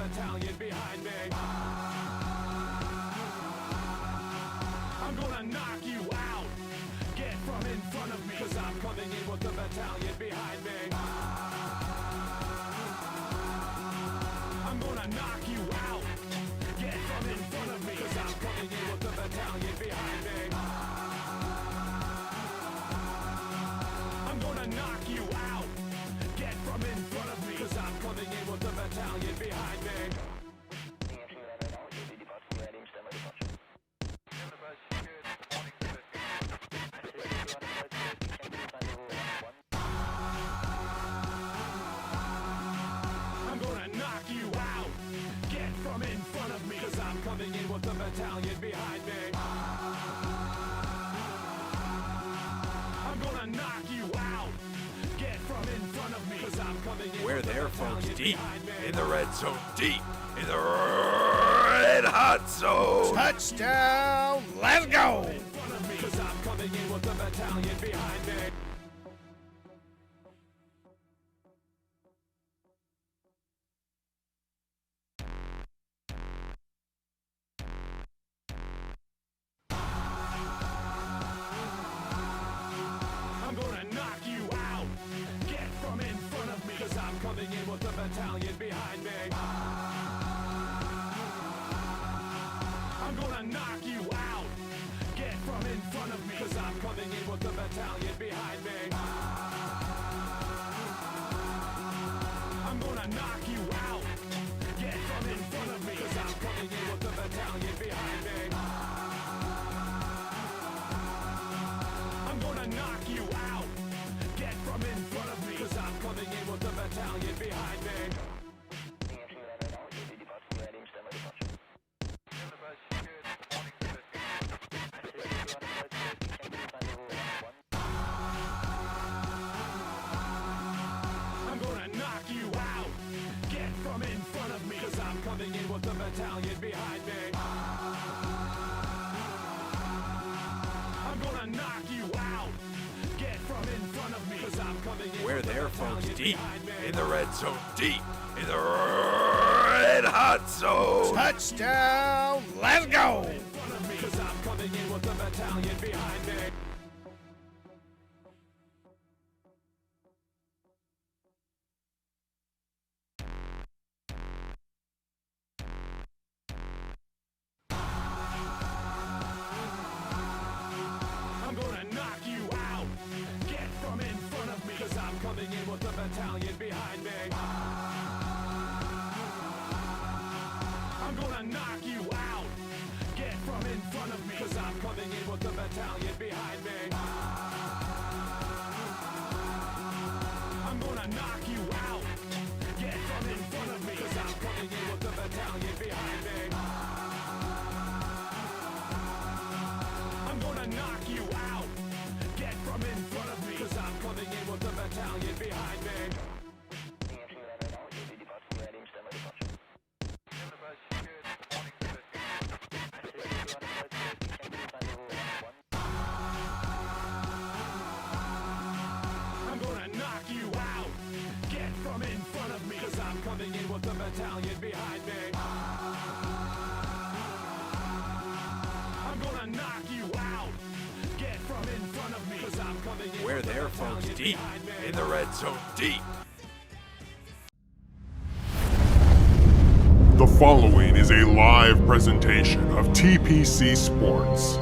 battalion behind me. I'm gonna knock you out. Get from in front of me, cause I'm coming in with the battalion behind me. I'm gonna knock you out. Get from in front of me, cause I'm coming in with the battalion behind me. I'm gonna knock you out. Get from in front of me, cause I'm coming in with the battalion behind me. I'm gonna knock you out. Get from in front of me, cause I'm coming in with the battalion behind me. I'm gonna knock you out. Get from in front of me, cause I'm coming in. We're there, folks, deep in the red zone, deep in the red hot zone. Touchdown! Let's go! Cause I'm coming in with the battalion behind me. I'm gonna knock you out. Get from in front of me, cause I'm coming in with the battalion behind me. I'm gonna knock you out. Get from in front of me, cause I'm coming in with the battalion behind me. I'm gonna knock you out. Get from in front of me, cause I'm coming in with the battalion behind me. I'm gonna knock you out. Get from in front of me, cause I'm coming in with the battalion behind me. I'm gonna knock you out. Get from in front of me, cause I'm coming in with the battalion behind me. I'm gonna knock you out. Get from in front of me, cause I'm coming in. We're there, folks, deep in the red zone, deep in the red hot zone. Touchdown! Let's go! In front of me, cause I'm coming in with the battalion behind me. I'm gonna knock you out. Get from in front of me, cause I'm coming in with the battalion behind me. I'm gonna knock you out. Get from in front of me, cause I'm coming in with the battalion behind me. I'm gonna knock you out. Get from in front of me, cause I'm coming in with the battalion behind me. I'm gonna knock you out. Get from in front of me, cause I'm coming in with the battalion behind me. I'm gonna knock you out. Get from in front of me, cause I'm coming in with the battalion behind me. I'm gonna knock you out. Get from in front of me, cause I'm coming in. We're there, folks, deep in the red zone, deep. The following is a live presentation of TPC Sports.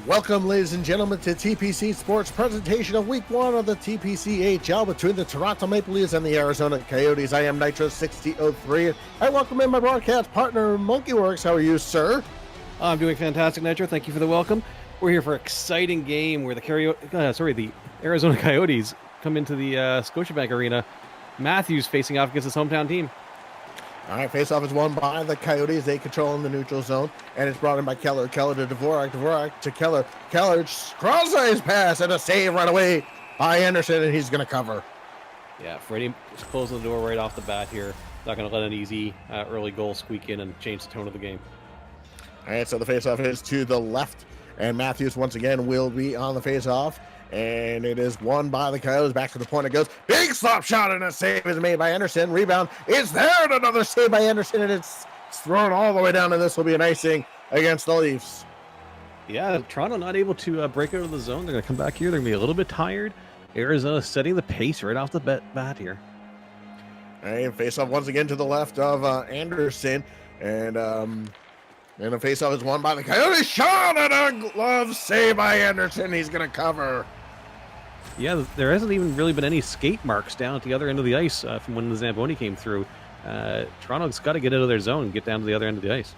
Welcome, ladies and gentlemen, to TPC Sports presentation of Week 1 of the TPCHL between the Toronto Maple Leafs and the Arizona Coyotes. I am Nitro6003. I welcome in my broadcast partner, Monkeyworks. How are you, sir? I'm doing fantastic, Nitro. Thank you for the welcome. We're here for an exciting game where the Arizona Coyotes come into the Scotiabank Arena. Matthews facing off against his hometown team. All right, face-off is won by the Coyotes. They control in the neutral zone, and it's brought in by Keller. Keller to Dvorak. Dvorak to Keller. Keller cross-ice pass and a save right away by Anderson, and he's going to cover. Yeah, Freddie is closing the door right off the bat here. Not going to let an easy early goal squeak in and change the tone of the game. All right, so the face-off is to the left, and Matthews once again will be on the face-off, and it is won by the Coyotes. Back to the point it goes. Big slap shot, and a save is made by Anderson. Rebound is there, and another save by Anderson, and it's thrown all the way down, and this will be an icing against the Leafs. Yeah, Toronto not able to break out of the zone. They're going to come back here. They're going to be a little bit tired. Arizona setting the pace right off the bat here. All right, face-off once again to the left of Anderson, and the face-off is won by the Coyotes. Shot and a glove save by Anderson. He's going to cover. Yeah, there hasn't even really been any skate marks down at the other end of the ice from when the Zamboni came through. Toronto's got to get out of their zone and get down to the other end of the ice.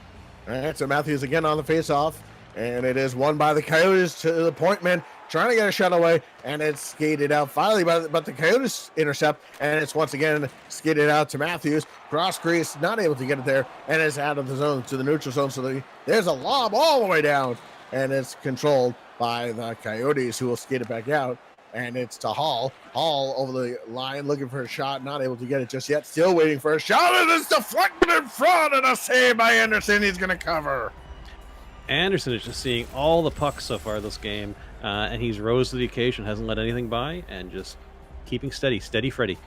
All right, so Matthews again on the face-off, and it is won by the Coyotes to the point man, trying to get a shot away, and it's skated out finally, but the Coyotes intercept, and it's once again skated out to Matthews. Cross crease, not able to get it there, and it's out of the zone to the neutral zone. So there's a lob all the way down, and it's controlled by the Coyotes, who will skate it back out. And it's to Hall. Hall over the line looking for a shot, not able to get it just yet. Still waiting for a shot, and it's deflected in front, and a save by Anderson. He's going to cover. Anderson is just seeing all the pucks so far this game, and he's rose to the occasion, hasn't let anything by, and just keeping steady Freddy.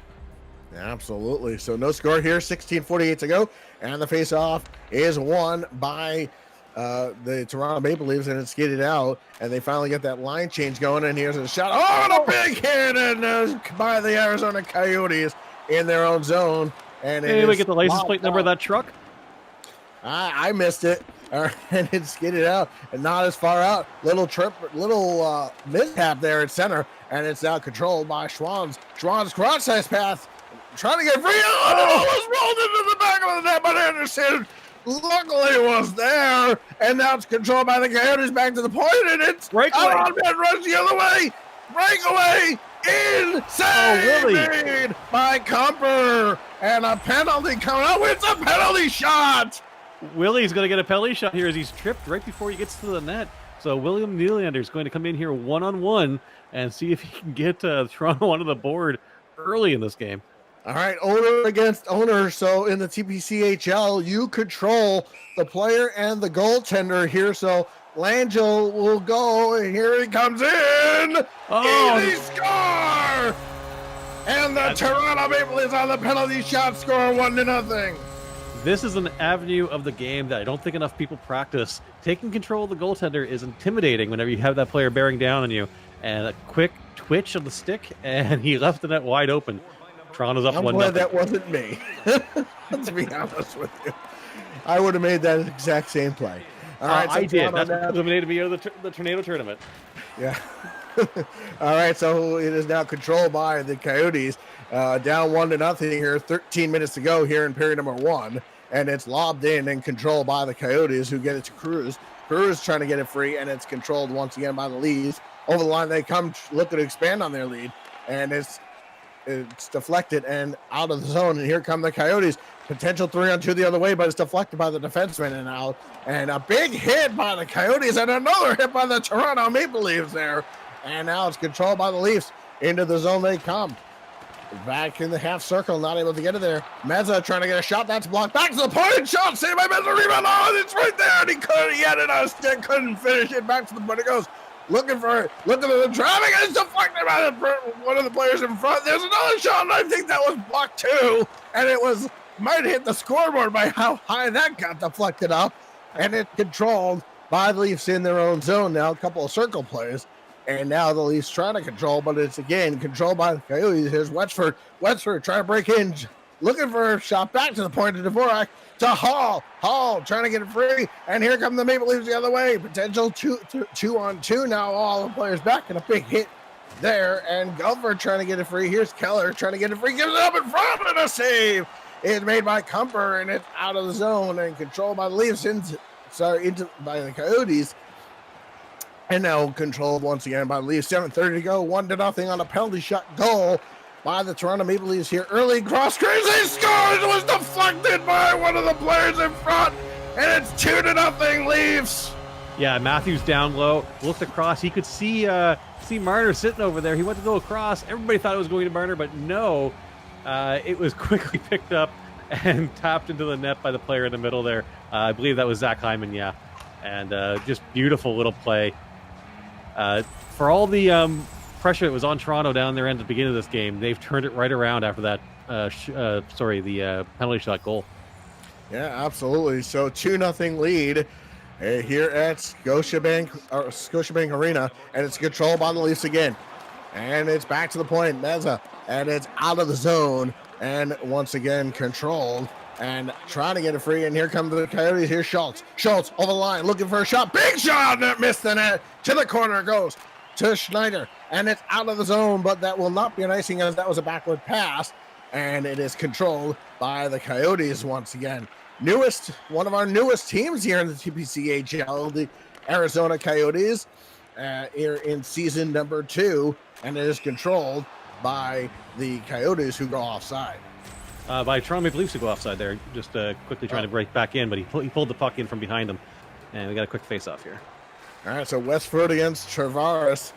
Absolutely. So no score here, 16:48 to go, and the face-off is won by the Toronto Maple Leafs, and it's skated out, and they finally get that line change going, and here's a shot. Oh, and a big hit and by the Arizona Coyotes in their own zone. And hey, we get the license plate number of that truck. I missed it. And it's skated out and not as far out. Little mishap there at center, and it's now controlled by Schwann's. Schwann's cross-ice path, trying to get free. Oh, and it almost rolled into the back of the net, but Anderson luckily was there, and now it's controlled by the Coyotes back to the point, and it's out on net, runs the other way. Breakaway inside made by Kumper, and a penalty coming up. It's a penalty shot. Willie's going to get a penalty shot here as he's tripped right before he gets to the net. So William Nylander is going to come in here one-on-one and see if he can get Toronto onto the board early in this game. All right, owner against owner. So in the TPCHL, you control the player and the goaltender here. So Langell will go, and here he comes in. Oh, Easy score! And the Toronto Maple Leafs on the penalty shot score 1-0. This is an avenue of the game that I don't think enough people practice. Taking control of the goaltender is intimidating whenever you have that player bearing down on you. And a quick twitch of the stick, and he left the net wide open. Toronto's up 1-0. I'm glad that wasn't me, to be honest with you. I would have made that exact same play. All right, so I did. That's what eliminated me out of the Tornado Tournament. Yeah. All right, so it is now controlled by the Coyotes. Down 1-0 here, 13 minutes to go here in period number 1. And it's lobbed in and controlled by the Coyotes, who get it to Cruz. Cruz trying to get it free, and it's controlled once again by the Leafs. Over the line, they come looking to expand on their lead, and it's deflected and out of the zone. And here come the Coyotes. Potential 3-on-2 the other way, but it's deflected by the defenseman and out. And a big hit by the Coyotes and another hit by the Toronto Maple Leafs there. And now it's controlled by the Leafs. Into the zone they come. Back in the half circle, not able to get it there. Meza trying to get a shot. That's blocked. Back to the point. Shot saved by Meza. Rebound. Oh, it's right there. And he had it on a stick. Couldn't finish it. Back to the point it goes. Looking for it. Looking at the traffic. And it's deflected by one of the players in front. There's another shot, and I think that was blocked too. And it might hit the scoreboard by how high that got deflected up. And it's controlled by the Leafs in their own zone now. A couple of circle plays. And now the Leafs trying to control, but it's again controlled by the Coyotes. Here's Wexford. Wexford trying to break in. looking for a shot back to the point of Dvorak to Hall. Hall trying to get it free, and here come the Maple Leafs the other way. Potential 2-on-2 now. All the players back, and a big hit there, and Gulfer trying to get it free. Here's Keller trying to get it free, gives it up in front, and a save. It's made by Kumper, and it's out of the zone and controlled by the Leafs by the Coyotes. And now controlled once again by the Leafs. 7:30 to go, 1-0 on a penalty shot goal by the Toronto Maple Leafs here. Early cross, crazy scores. It was deflected by one of the players in front, and it's 2-0 Leafs. Yeah, Matthews down low, looked across. He could see Marner sitting over there. He went to go across. Everybody thought it was going to Marner, but no. It was quickly picked up and tapped into the net by the player in the middle there. I believe that was Zach Hyman, yeah. And just beautiful little play. For all the pressure that was on Toronto down there at the beginning of this game, they've turned it right around after that, the penalty shot goal. Yeah, absolutely. So 2-0 lead here at Scotiabank Arena, and it's controlled by the Leafs again. And it's back to the point, Meza, and it's out of the zone, and once again controlled, and trying to get it free, and here come the Coyotes. Here's Schultz over the line, looking for a shot, big shot, that missed the net, to the corner goes to Schneider, and it's out of the zone, but that will not be an icing as that was a backward pass, and it is controlled by the Coyotes once again. One of our newest teams here in the TPCHL, the Arizona Coyotes, here in season number 2, and it is controlled by the Coyotes who go offside. By Toronto Maple Leafs to go offside there, just quickly trying to break back in, but he pulled the puck in from behind him, and we got a quick face-off here. All right, so Westford against Travaris,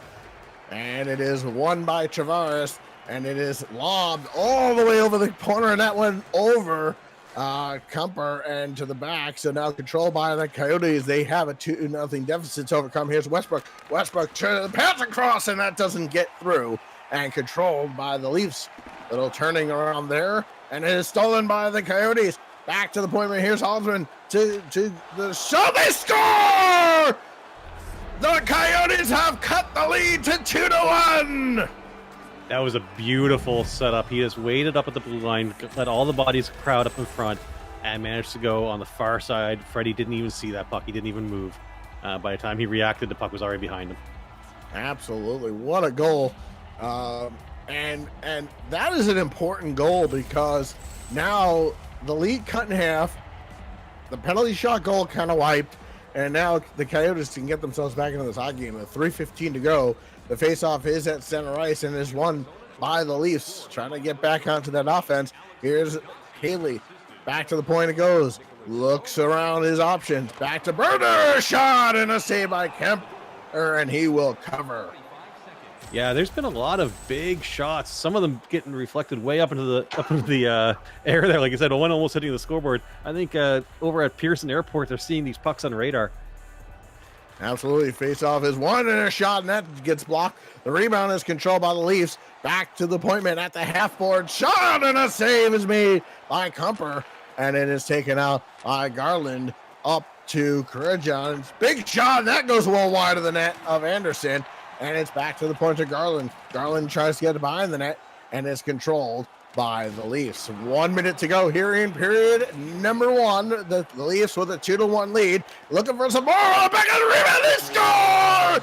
and it is won by Travaris, and it is lobbed all the way over the corner, and that went over Kumper and to the back. So now controlled by the Coyotes. They have a 2-0 deficit to overcome. Here's Westbrook. Westbrook trying to pass across, and that doesn't get through, and controlled by the Leafs. Little turning around there, and it is stolen by the Coyotes. Back to the point. Here's Halsman to the shot. They score! The Coyotes have cut the lead to 2-1. That was a beautiful setup. He just waited up at the blue line, let all the bodies crowd up in front, and managed to go on the far side. Freddie didn't even see that puck. He didn't even move. By the time he reacted, the puck was already behind him. Absolutely. What a goal. And that is an important goal because now the lead cut in half, the penalty shot goal kind of wiped, and now the Coyotes can get themselves back into this hockey game. With 3:15 to go, the faceoff is at center ice and is won by the Leafs, trying to get back onto that offense. Here's Haley. Back to the point it goes. Looks around his options. Back to Berger. Shot and a save by Kemper, and he will cover. Yeah, there's been a lot of big shots. Some of them getting reflected way up into the air there. Like I said, one almost hitting the scoreboard. I think over at Pearson Airport, they're seeing these pucks on radar. Absolutely. Face-off is won and a shot, and that gets blocked. The rebound is controlled by the Leafs. Back to the point man at the half-board. Shot and a save is made by Kumper, and it is taken out by Garland up to Karajan. Big shot, and that goes well wide of the net of Anderson, and it's back to the point to Garland. Garland tries to get it behind the net, and is controlled by the Leafs. 1 minute to go here in period number 1. The Leafs with a 2-1 lead. Looking for some more. Back on the rebound. They score!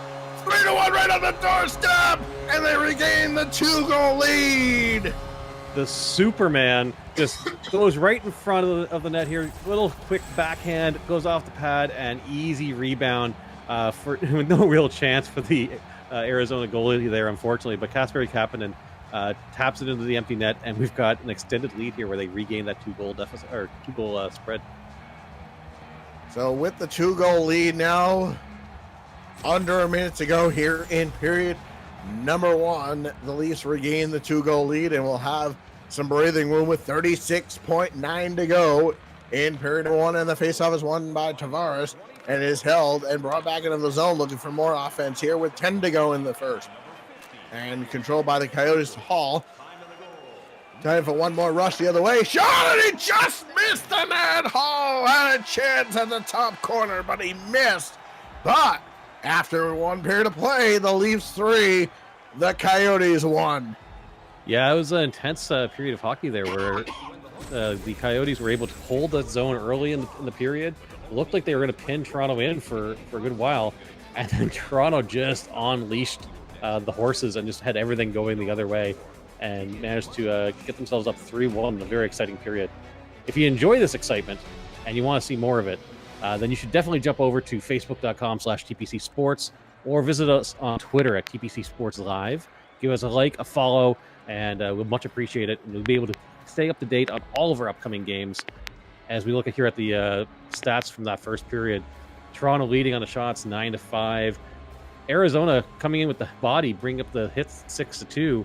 3-1 right on the doorstep, and they regain the 2-goal lead. The Superman just goes right in front of the net here. Little quick backhand, goes off the pad, and easy rebound for no real chance for the Arizona goalie there, unfortunately. But Kasperi Kapanen taps it into the empty net, and we've got an extended lead here where they regain that 2-goal deficit or 2-goal spread. So with the 2-goal lead now, under a minute to go here in period number 1, the Leafs regain the 2-goal lead and will have some breathing room with 36.9 to go in period 1, and the faceoff is won by Tavares and is held and brought back into the zone, looking for more offense here with 10 to go in the first. And controlled by the Coyotes. Hall. Time for one more rush the other way. Shot, and he just missed the net. Hall had a chance at the top corner, but he missed. But after 1 period of play, the Leafs 3, the Coyotes 1. Yeah, it was an intense period of hockey there where the Coyotes were able to hold that zone early in the period. It looked like they were going to pin Toronto in for a good while, and then Toronto just unleashed the horses and just had everything going the other way, and managed to get themselves up 3-1 in a very exciting period. If you enjoy this excitement and you want to see more of it, then you should definitely jump over to facebook.com/TPC Sports or visit us on Twitter at TPC Sports Live. Give us a like, a follow, and we'll much appreciate it. And we'll be able to stay up to date on all of our upcoming games as we look at here at the stats from that first period. Toronto leading on the shots 9-5. Arizona coming in with the body, bring up the hits 6-2.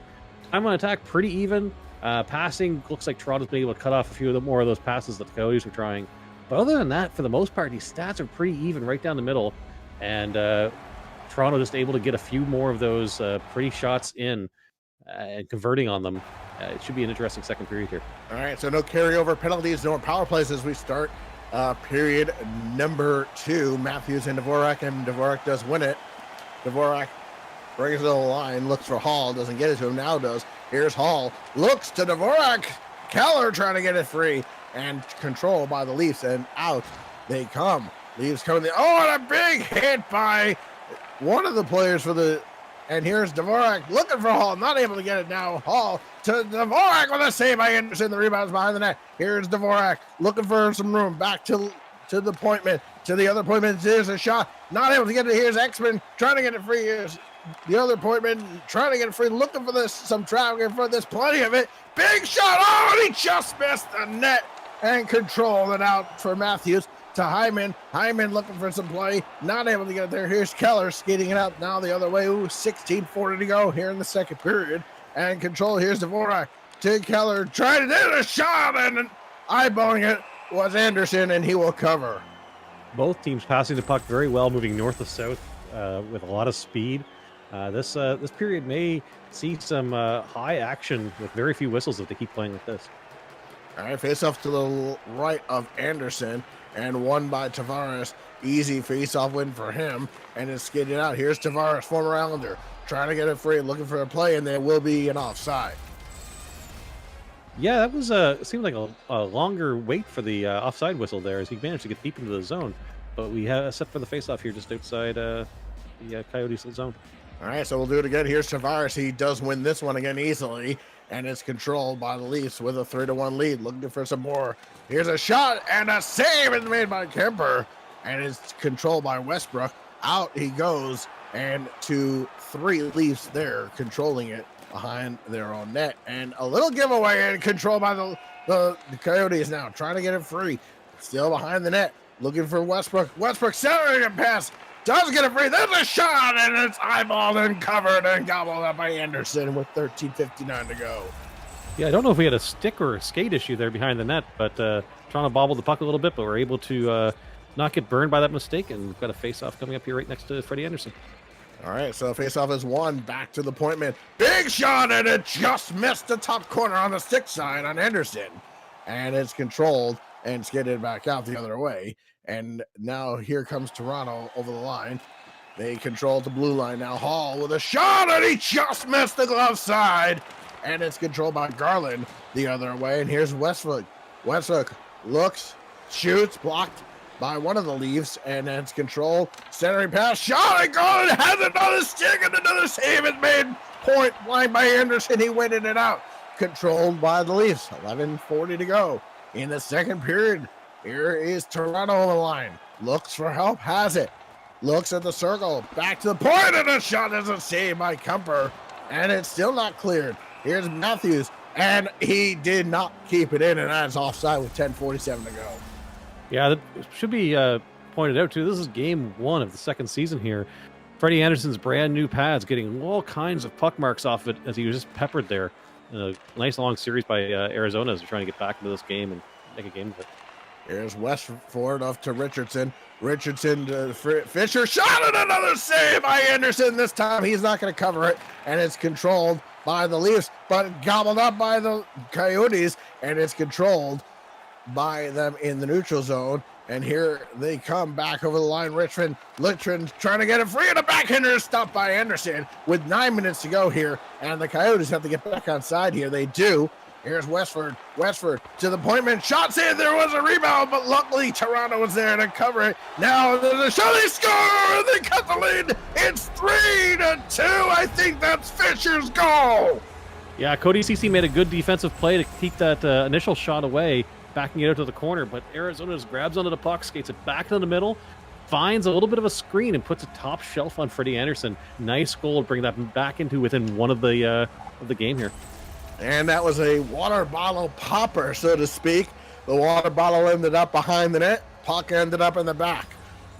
Time on attack pretty even. Passing looks like Toronto's been able to cut off a few more of those passes that the Coyotes were trying. But other than that, for the most part, these stats are pretty even right down the middle. And Toronto just able to get a few more of those pretty shots in and converting on them. It should be an interesting second period here. All right, so no carryover penalties, no power plays as we start period number 2. Matthews and Dvorak, and Dvorak does win it. Dvorak brings it to the line, looks for Hall, doesn't get it to him, now does. Here's Hall, looks to Dvorak. Keller trying to get it free, and control by the Leafs, and out they come. Leafs coming in. Oh, and a big hit by one of the players for the, and here's Dvorak looking for Hall, not able to get it now. Hall to Dvorak with a save by Anderson. The rebound's behind the net. Here's Dvorak looking for some room. Back to the point man, to the other point man. There's a shot, not able to get it. Here's Ekman trying to get it free. Here's the other point man trying to get it free, looking for this, some traffic in front. There's plenty of it. Big shot. Oh, and he just missed the net, and control it out for Matthews to Hyman. Hyman looking for some play, not able to get it there. Here's Keller skating it out now the other way. Ooh, 16:40 to go here in the second period. And control, here's Dvorak to Keller, trying to do a shot, and eyeballing it was Anderson, and he will cover. Both teams passing the puck very well, moving north to south with a lot of speed. This period may see some high action with very few whistles if they keep playing like this. All right, face off to the right of Anderson, and won by Tavares. Easy face-off win for him, and it's skated out. Here's Tavares, former Islander, trying to get it free, looking for a play, and there will be an offside. Yeah, that was seemed like a longer wait for the offside whistle there as he managed to get deep into the zone. But we have set for the face-off here just outside the Coyotes zone. All right, so we'll do it again. Here's Tavares. He does win this one again easily, and it's controlled by the Leafs with a 3-1 lead. Looking for some more. Here's a shot, and a save is made by Kemper, and it's controlled by Westbrook. Out he goes, and to 3 Leafs there, controlling it behind their own net. And a little giveaway, and controlled by the Coyotes now, trying to get it free. Still behind the net, looking for Westbrook. Westbrook centering a pass. Does get it free. There's a shot, and it's eyeballed and covered and gobbled up by Anderson with 13:59 to go. Yeah, I don't know if we had a stick or a skate issue there behind the net, but trying to bobble the puck a little bit, but we're able to not get burned by that mistake, and we've got a face-off coming up here right next to Freddie Anderson. All right, so face-off is won. Back to the point man. Big shot, and it just missed the top corner on the stick side on Anderson. And it's controlled and skated back out the other way. And now here comes Toronto over the line. They control the blue line now. Hall with a shot, and he just missed the glove side. And it's controlled by Garland the other way. And here's Westbrook. Westbrook looks, shoots, blocked by one of the Leafs, and it's controlled. Centering pass, shot, and Garland has another stick, and another save is made. Point blank by Anderson. He winning it out. Controlled by the Leafs. 11:40 to go in the second period. Here is Toronto on the line. Looks for help, has it. Looks at the circle, back to the point, and a shot is a save by Kemper, and it's still not cleared. Here's Matthews, and he did not keep it in, and that's offside with 10:47 to go. Yeah, that should be pointed out too. This is game 1 of the second season here. Freddie Anderson's brand new pads getting all kinds of puck marks off it as he was just peppered there. A nice long series by Arizona as they're trying to get back into this game and make a game of it. Here's Westford off to Richardson. Richardson to Fisher. Shot, and another save by Anderson. This time he's not going to cover it, and it's controlled by the Leafs, but gobbled up by the Coyotes, and it's controlled by them in the neutral zone. And here they come back over the line. Richmond trying to get it free, and a backhander stopped by Anderson with 9 minutes to go here. And the Coyotes have to get back on side here. They do. Here's Westford. Westford to the point man. Shots in. There was a rebound, but luckily Toronto was there to cover it. Now there's a shot. They score. They cut the lead. It's 3-2. I think that's Fisher's goal. Yeah, Cody CC made a good defensive play to keep that initial shot away, backing it out to the corner. But Arizona just grabs onto the puck, skates it back into the middle, finds a little bit of a screen, and puts a top shelf on Freddie Anderson. Nice goal to bring that back into within one of the game here. And that was a water bottle popper, so to speak. The water bottle ended up behind the net. Puck ended up in the back.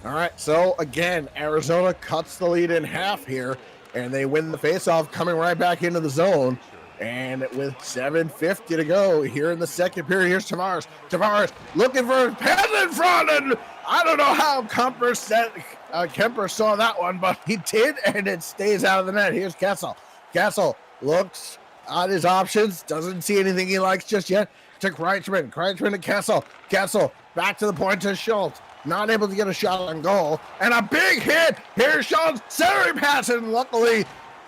All right, so again, Arizona cuts the lead in half here, and they win the faceoff, coming right back into the zone. And with 7:50 to go here in the second period, here's Tavares. Tavares looking for a pass in front, and I don't know how Kemper saw that one, but he did, and it stays out of the net. Here's Kessel. Kessel looks at his options, doesn't see anything he likes just yet. To Kreitzman. Kreitzman to Kessel. Kessel back to the point to Schultz. Not able to get a shot on goal. And a big hit. Here's Schultz. Centering pass, and luckily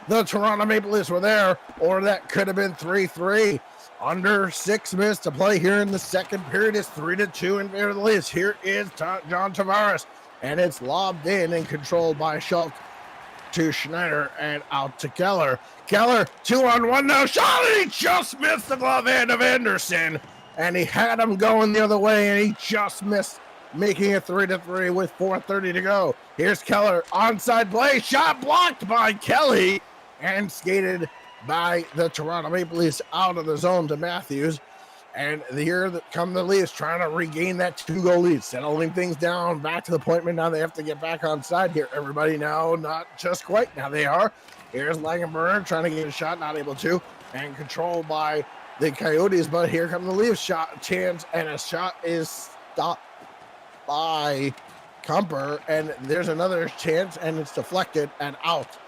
the Toronto Maple Leafs were there, or that could have been 3-3. Under 6 minutes to play here in the second period. It's 3-2 in favor of the Leafs. Here is John Tavares, and it's lobbed in and controlled by Schultz to Schneider and out to Keller. Keller, 2-on-1 now. Shot, and he just missed the glove hand of Anderson, and he had him going the other way, and he just missed, making it 3-3 with 4:30 to go. Here's Keller, onside play, shot blocked by Kelly, and skated by the Toronto Maple Leafs out of the zone to Matthews. And here come the Leafs trying to regain that 2-goal lead, settling things down, back to the point man. Now they have to get back on side here. Everybody now, not just quite. Now they are. Here's Langenberg trying to get a shot, not able to, and controlled by the Coyotes. But here come the Leafs shot chance, and a shot is stopped by Kumper, and there's another chance, and it's deflected and out.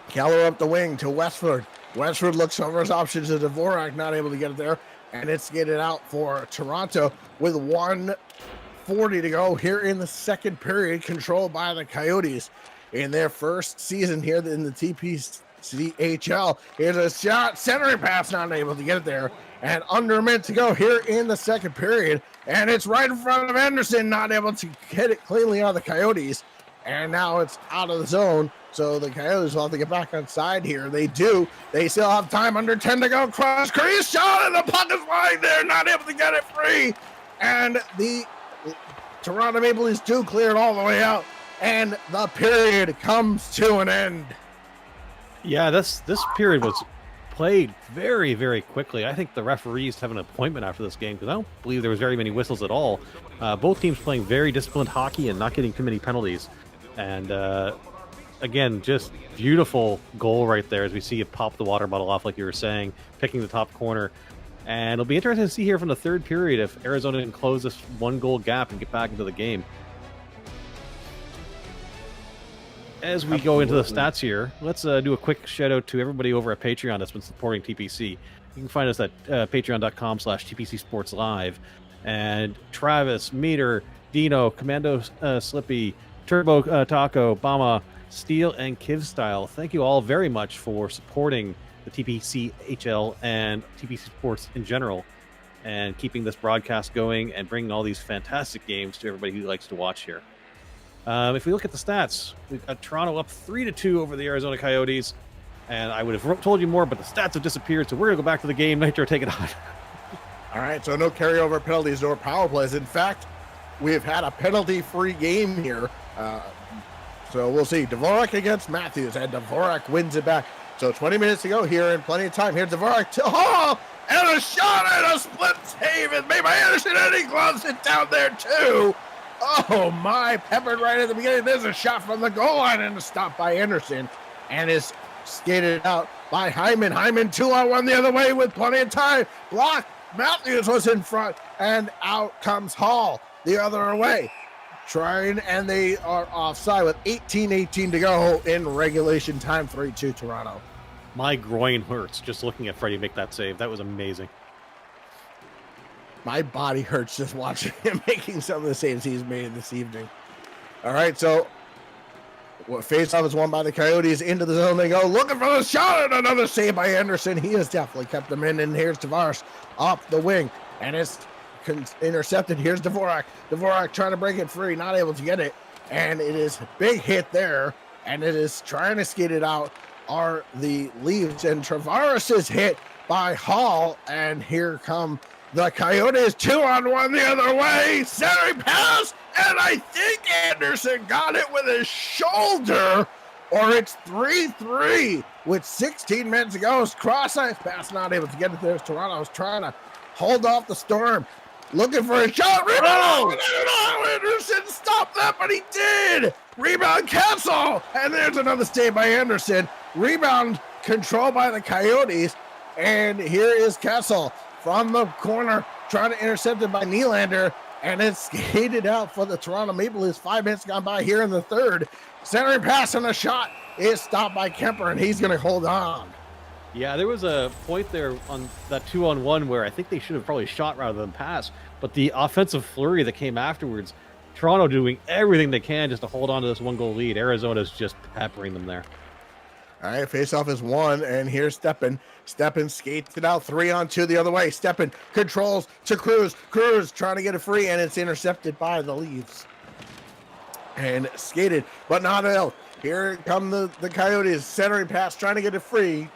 Keller up the wing to Westford. Westford looks over his options to Dvorak, not able to get it there, and it's getting out for Toronto with 1:40 to go here in the second period, controlled by the Coyotes in their first season here in the TPCHL. Here's a shot, centering pass, not able to get it there, and under a minute to go here in the second period, and it's right in front of Anderson, not able to hit it cleanly on the Coyotes, and now it's out of the zone. So the Coyotes will have to get back on side here. They do. They still have time. Under 10 to go. Cross crease shot, and the puck is lying there. Not able to get it free. And the Toronto Maple Leafs do clear it all the way out. And the period comes to an end. Yeah, this period was played very, very quickly. I think the referees have an appointment after this game because I don't believe there was very many whistles at all. Both teams playing very disciplined hockey and not getting too many penalties. And again, just beautiful goal right there as we see it pop the water bottle off, like you were saying, picking the top corner. And it'll be interesting to see here from the third period if Arizona can close this 1-goal gap and get back into the game. As we go into the stats here, let's do a quick shout out to everybody over at Patreon that's been supporting TPC. You can find us at patreon.com/TPC Sports Live. And Travis, Meter, Dino, Commando Slippy, Turbo Taco, Bama, Steel, and Kivstyle. Thank you all very much for supporting the TPCHL and TPC Sports in general and keeping this broadcast going and bringing all these fantastic games to everybody who likes to watch here. If we look at the stats, we've got Toronto up 3-2 over the Arizona Coyotes, and I would have told you more, but the stats have disappeared, so we're going to go back to the game. Nitro, take it on. All right, so no carryover penalties or power plays. In fact, we've had a penalty-free game here. So we'll see. Dvorak against Matthews, and Dvorak wins it back. So 20 minutes to go here and plenty of time. Here's Dvorak. And a shot and a split save is made by Anderson, and he gloves it down there too. Oh my, peppered right at the beginning. There's a shot from the goal line and a stop by Anderson, and is skated out by Hyman. Hyman 2-on-1 the other way with plenty of time. Block. Matthews was in front, and out comes Hall the other way. Trying, and they are offside with 18 to go in regulation time. 3-2 Toronto. My groin hurts just looking at Freddie make that save. That was amazing. My body hurts just watching him making some of the saves he's made this evening. All right, so Face-off is won by the Coyotes. Into the zone they go, looking for the shot, and another save by Anderson. He has definitely kept them in, and here's Tavares off the wing, and it's intercepted. Here's Dvorak. Dvorak trying to break it free, not able to get it, and it is big hit there, and it is trying to skate it out are the Leafs, and Tavares is hit by Hall, and here come the Coyotes, 2-on-1 the other way, centering pass, and I think Anderson got it with his shoulder, or it's 3-3 with 16 minutes to go. Cross-ice pass, not able to get it there. Toronto's trying to hold off the Storm, looking for a shot. Rebound! Oh, Anderson stopped that, but he did. Rebound cancel, and there's another save by Anderson. Rebound controlled by the Coyotes, and here is Kessel from the corner, trying to intercept it by Nylander, and it's skated out for the Toronto Maple Leafs. 5 minutes gone by here in the third. Centering pass and a shot is stopped by Kemper, and he's going to hold on. Yeah, there was a point there on that 2-on-1 where I think they should have probably shot rather than pass, but the offensive flurry that came afterwards, Toronto doing everything they can just to hold on to this 1-goal lead. Arizona's just peppering them there. All right, face-off is won, and here's Steppen. Steppen skates it out, 3-on-2 the other way. Steppen controls to Cruz. Cruz trying to get it free, and it's intercepted by the Leafs. And skated, but not out. Here come the Coyotes, centering pass, trying to get it free.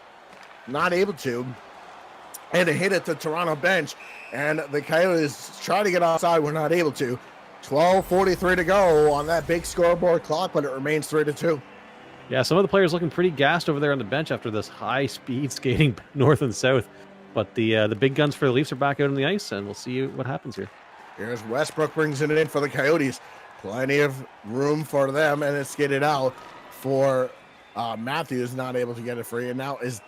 Not able to. And a hit at the Toronto bench, and the Coyotes try to get outside. We're not able to. 12:43 to go on that big scoreboard clock, but it remains 3-2. Yeah, some of the players looking pretty gassed over there on the bench after this high-speed skating north and south. But the big guns for the Leafs are back out on the ice, and we'll see what happens here. Here's Westbrook, brings it in for the Coyotes. Plenty of room for them, and it's skated out for Matthews, not able to get it free, and now is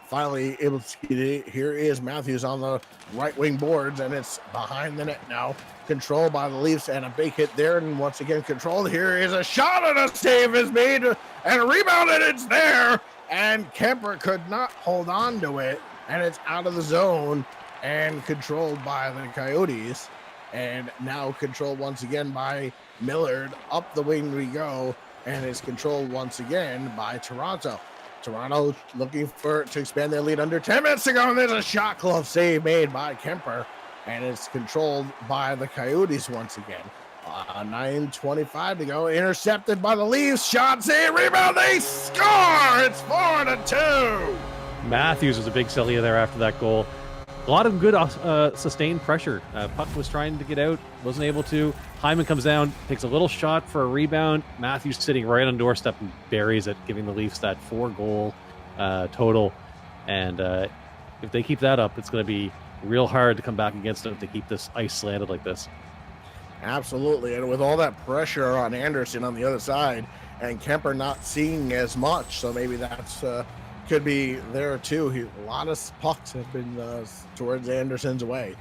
finally able to skate it. Here is Matthews on the right wing boards, and it's behind the net now. Controlled by the Leafs, and a big hit there, and once again controlled. Here is a shot, and a save is made, and a rebound, and it's there, and Kemper could not hold on to it, and it's out of the zone and controlled by the Coyotes, and now controlled once again by Millard. Up the wing we go, and it's controlled once again by Toronto. Toronto looking to expand their lead under 10 minutes to go, and there's a shot glove save made by Kemper, and it's controlled by the Coyotes once again. 9:25 to go, intercepted by the Leafs. Shot, save, rebound, they score! It's 4-2. Matthews was a big silly there after that goal. A lot of good sustained pressure. Puck was trying to get out, wasn't able to. Hyman comes down, takes a little shot for a rebound. Matthews sitting right on doorstep and buries it, giving the Leafs that 4-goal total. And if they keep that up, it's going to be real hard to come back against them if they keep this ice slanted like this. Absolutely, and with all that pressure on Anderson on the other side, and Kemper not seeing as much, so maybe that's could be there too. A lot of pucks have been towards Anderson's way.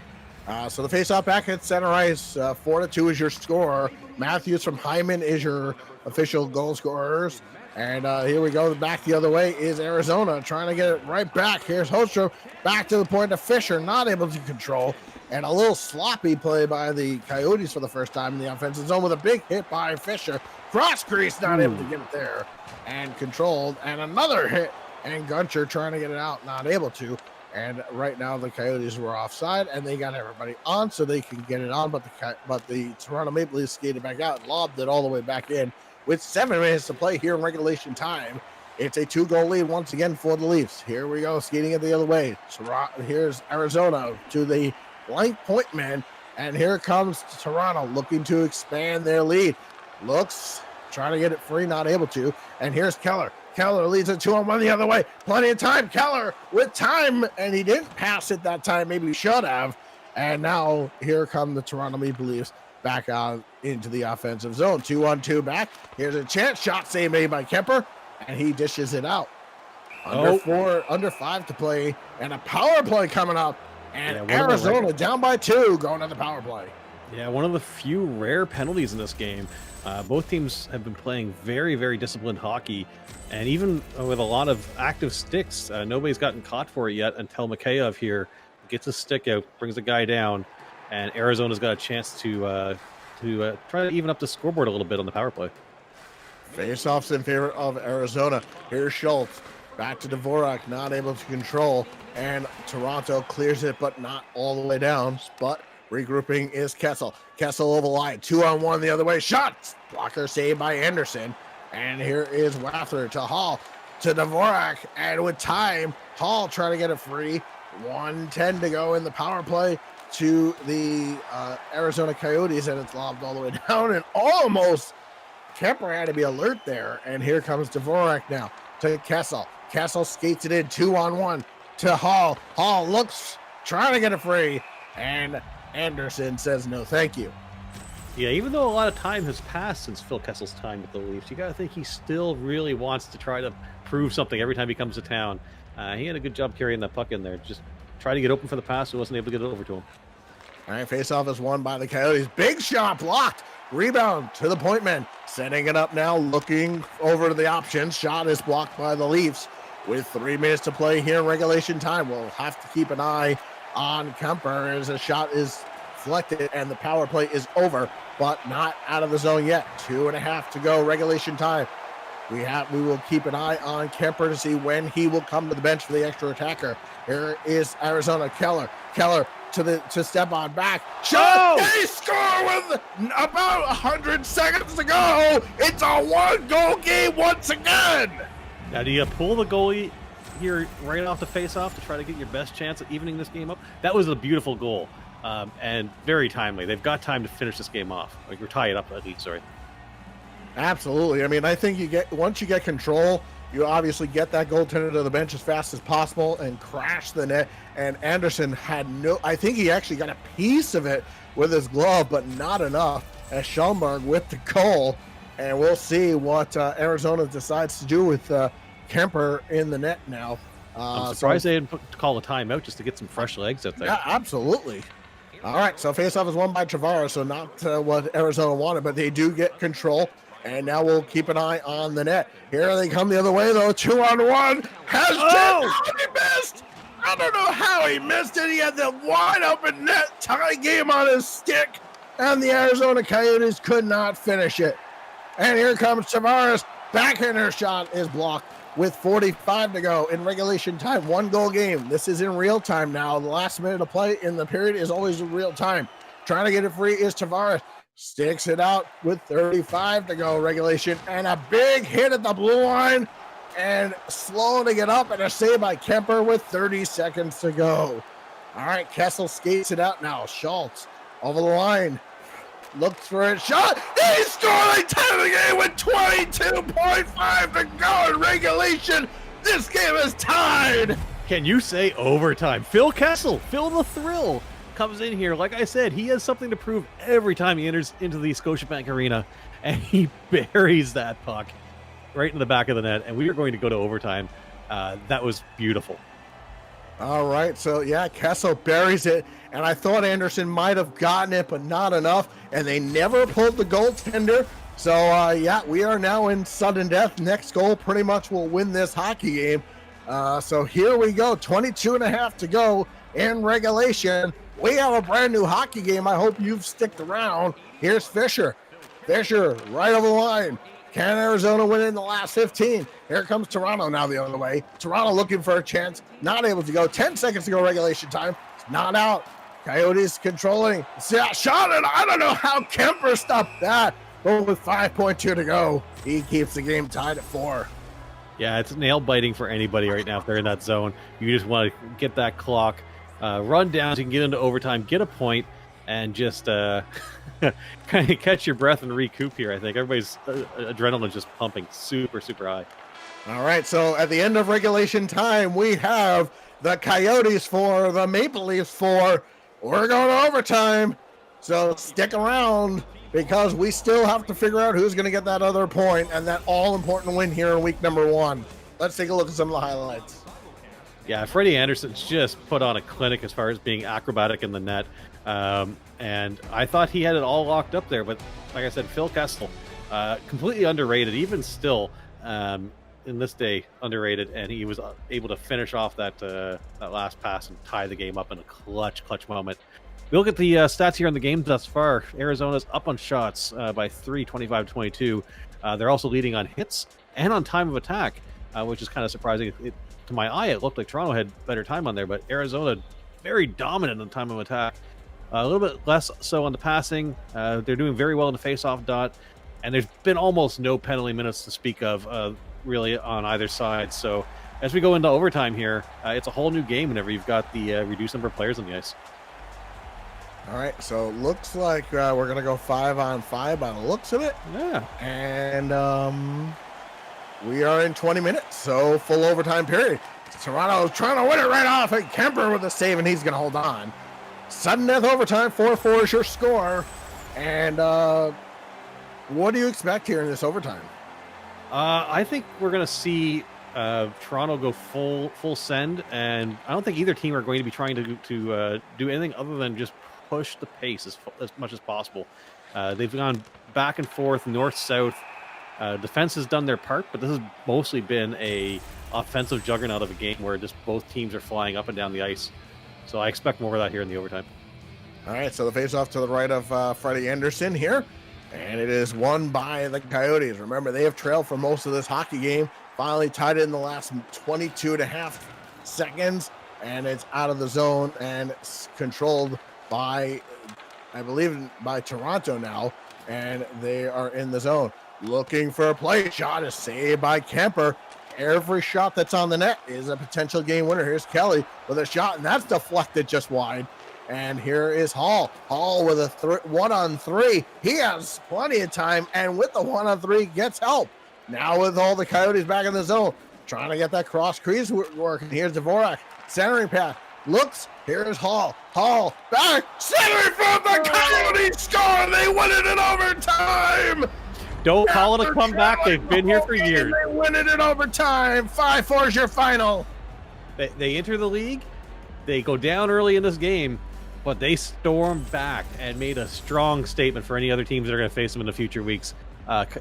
So the face-off back at center ice, 4-2 is your score. Matthews from Hyman is your official goal scorers. And here we go, back the other way is Arizona, trying to get it right back. Here's Holstrom, back to the point of Fisher, not able to control. And a little sloppy play by the Coyotes for the first time in the offensive zone with a big hit by Fisher. Cross crease, not able to get it there. And controlled, and another hit. And Gunter trying to get it out, not able to. And right now the Coyotes were offside, and they got everybody on so they can get it on. But the Toronto Maple Leafs skated back out and lobbed it all the way back in. With 7 minutes to play here in regulation time, it's a 2-goal lead once again for the Leafs. Here we go, skating it the other way. Here's Arizona to the blank point man, and here comes Toronto looking to expand their lead. Looks, trying to get it free, not able to. And here's Keller. Keller leads it 2-on-1 the other way. Plenty of time. Keller with time, and he didn't pass it that time. Maybe he should have. And now here come the Toronto Maple Leafs back out into the offensive zone. 2-on-2 back. Here's a chance. Shot save made by Kemper, and he dishes it out. Under 5 to play, and a power play coming up. And Arizona down by 2 going to the power play. Yeah, one of the few rare penalties in this game. Both teams have been playing very, very disciplined hockey. And even with a lot of active sticks, nobody's gotten caught for it yet until Mikheyev here gets his stick out, brings the guy down, and Arizona's got a chance to try to even up the scoreboard a little bit on the power play. Face-offs in favor of Arizona. Here's Schultz. Back to Dvorak, not able to control. And Toronto clears it, but not all the way down. But regrouping is Kessel. Kessel over the line. 2-on-1 the other way. Shots! Blocker saved by Anderson. And here is Wafter to Hall. To Dvorak. And with time, Hall trying to get it free. 1:10 to go in the power play to the Arizona Coyotes. And it's lobbed all the way down. And almost Kemper had to be alert there. And here comes Dvorak now to Kessel. Kessel skates it in 2-on-1 to Hall. Hall looks, trying to get it free, and Anderson says no thank you. Yeah, even though a lot of time has passed since Phil Kessel's time with the Leafs, you got to think he still really wants to try to prove something every time he comes to town. He had a good job carrying that puck in there. Just try to get open for the pass, he wasn't able to get it over to him. All right, face-off is won by the Coyotes. Big shot blocked. Rebound to the point man. Setting it up now, looking over to the options. Shot is blocked by the Leafs. With 3 minutes to play here in regulation time, we'll have to keep an eye on Kemper as a shot is deflected and the power play is over, but not out of the zone yet. 2.5 to go regulation time. We will keep an eye on Kemper to see when he will come to the bench for the extra attacker. Here is Arizona. Keller to step on back. Shot! Oh! They score with about 100 seconds to go. It's a 1-goal game once again. Now, do you pull the goalie here right off the face-off to try to get your best chance at evening this game up? That was a beautiful goal and very timely. They've got time to finish this game off, or tie it up at least. Sorry. Absolutely. I mean, I think once you get control, you obviously get that goaltender to the bench as fast as possible and crash the net. And Anderson had I think he actually got a piece of it with his glove, but not enough. As Schomburg with the goal, and we'll see what Arizona decides to do with Kemper in the net now. I'm surprised they didn't call a timeout just to get some fresh legs out there. Yeah, absolutely. All right, so faceoff is won by Tavares, so not what Arizona wanted, but they do get control. And now we'll keep an eye on the net. Here they come the other way, though. 2-on-1. He missed. I don't know how he missed it. He had the wide open net tie game on his stick, and the Arizona Coyotes could not finish it. And here comes Tavares. Backhander shot is blocked with 45 to go in regulation time. 1-goal game. This is in real time now. The last minute of play in the period is always in real time. Trying to get it free is Tavares. Sticks it out with 35 to go regulation. And a big hit at the blue line. And slow to get up. And a save by Kemper with 30 seconds to go. All right, Kessel skates it out now. Schultz over the line. Looks for a shot. He scored like 10 of the game with 22.5 to go in regulation. This game is tied. Can you say overtime? Phil Kessel, Phil the Thrill, comes in here. Like I said, he has something to prove every time he enters into the Scotiabank Arena, and he buries that puck right in the back of the net, and we are going to go to overtime. That was beautiful. All right, so yeah, Kessel buries it, and I thought Anderson might have gotten it, but not enough, and they never pulled the goaltender. So yeah, we are now in sudden death. Next goal pretty much will win this hockey game. So here we go, 22.5 to go in regulation. We have a brand new hockey game. I hope you've sticked around. Here's Fisher. Fisher right over the line. Can Arizona win in the last 15? Here comes Toronto now the other way. Toronto looking for a chance. Not able to go. 10 seconds to go regulation time. It's not out. Coyotes controlling. Shot it. I don't know how Kemper stopped that. But with 5.2 to go, he keeps the game tied at 4. Yeah, it's nail biting for anybody right now if they're in that zone. You just want to get that clock, run down so you can get into overtime, get a point, and just kind of catch your breath and recoup here. I think everybody's adrenaline just pumping super, super high. All right, so at the end of regulation time, we have the Coyotes 4, the Maple Leafs 4. We're going to overtime, so stick around because we still have to figure out who's going to get that other point and that all-important win here in week number 1. Let's take a look at some of the highlights. Yeah, Freddie Anderson's just put on a clinic as far as being acrobatic in the net. And I thought he had it all locked up there, but like I said, Phil Kessel, completely underrated, even still in this day, underrated, and he was able to finish off that last pass and tie the game up in a clutch moment. We look at the stats here in the game thus far. Arizona's up on shots by 3, 25-22. They're also leading on hits and on time of attack, which is kind of surprising. To my eye, it looked like Toronto had better time on there, but Arizona very dominant on time of attack. A little bit less so on the passing. They're doing very well in the face-off dot, and there's been almost no penalty minutes to speak of really on either side. So as we go into overtime here, it's a whole new game whenever you've got the reduced number of players on the ice. All right, so it looks like we're going to go 5-on-5 by the looks of it. Yeah. And we are in 20 minutes, so full overtime period. Toronto trying to win it right off. And Kemper with a save, and he's going to hold on. Sudden death overtime, 4-4 is your score. And what do you expect here in this overtime? I think we're going to see Toronto go full send, and I don't think either team are going to be trying to do anything other than just push the pace as much as possible. They've gone back and forth, north-south. Defense has done their part, but this has mostly been a offensive juggernaut of a game where just both teams are flying up and down the ice. So I expect more of that here in the overtime. All right, so the face-off to the right of Freddie Anderson here, and it is won by the Coyotes. Remember, they have trailed for most of this hockey game, finally tied it in the last 22 and a half seconds, and it's out of the zone and controlled by, I believe, by Toronto now, and they are in the zone. Looking for a play. Shot is saved by Kemper. Every shot that's on the net is a potential game winner. Here's Kelly with a shot, and that's deflected just wide. And here is Hall. Hall with a 1-on-3. He has plenty of time, and with the 1-on-3 gets help. Now with all the Coyotes back in the zone, trying to get that cross crease working. Here's Dvorak. Centering pass. Looks. Here's Hall. Hall back. Centering from the Coyotes score. They win it in overtime. Don't call it a comeback. They've been here for years. They win it in overtime. 5-4 is your final. They enter the league. They go down early in this game, but they stormed back and made a strong statement for any other teams that are going to face them in the future weeks.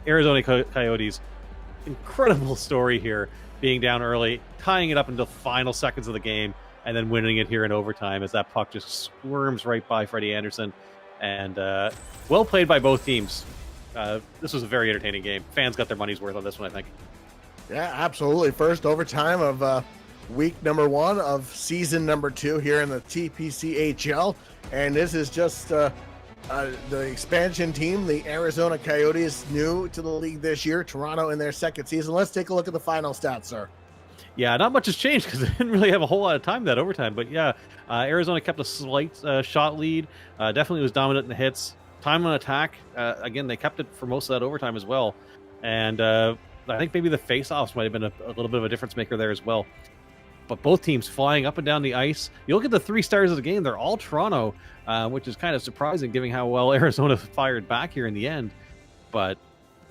Arizona Coyotes, incredible story here, being down early, tying it up until the final seconds of the game, and then winning it here in overtime as that puck just squirms right by Freddie Anderson. And well played by both teams. This was a very entertaining game. Fans got their money's worth on this one, I think. Yeah, absolutely. First overtime of week number 1 of season number 2 here in the TPCHL. And this is just the expansion team, the Arizona Coyotes, new to the league this year. Toronto in their second season. Let's take a look at the final stats, sir. Yeah, not much has changed because they didn't really have a whole lot of time that overtime. But yeah, Arizona kept a slight shot lead. Definitely was dominant in the hits. Time on attack, again, they kept it for most of that overtime as well. And I think maybe the face-offs might have been a little bit of a difference maker there as well. But both teams flying up and down the ice. You look at the 3 stars of the game, they're all Toronto, which is kind of surprising given how well Arizona fired back here in the end. But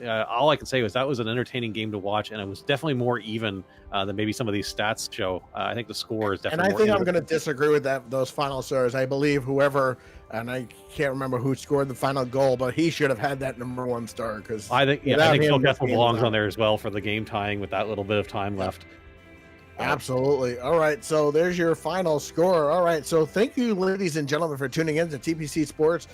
all I can say was that was an entertaining game to watch, and it was definitely more even than maybe some of these stats show. I think the score is definitely And I think more I'm going to disagree with those final scores. I believe whoever, and I can't remember who scored the final goal, but he should have had that number 1 star. Because I think Phil Kessel belongs on there as well for the game tying with that little bit of time left. Absolutely. All right, so there's your final score. All right, so thank you, ladies and gentlemen, for tuning in to TPC Sports,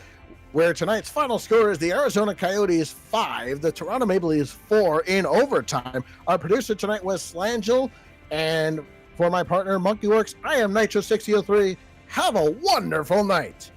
where tonight's final score is the Arizona Coyotes 5, the Toronto Maple Leafs 4 in overtime. Our producer tonight was Slangel, and for my partner, Monkey Works, I am Nitro 603. Have a wonderful night.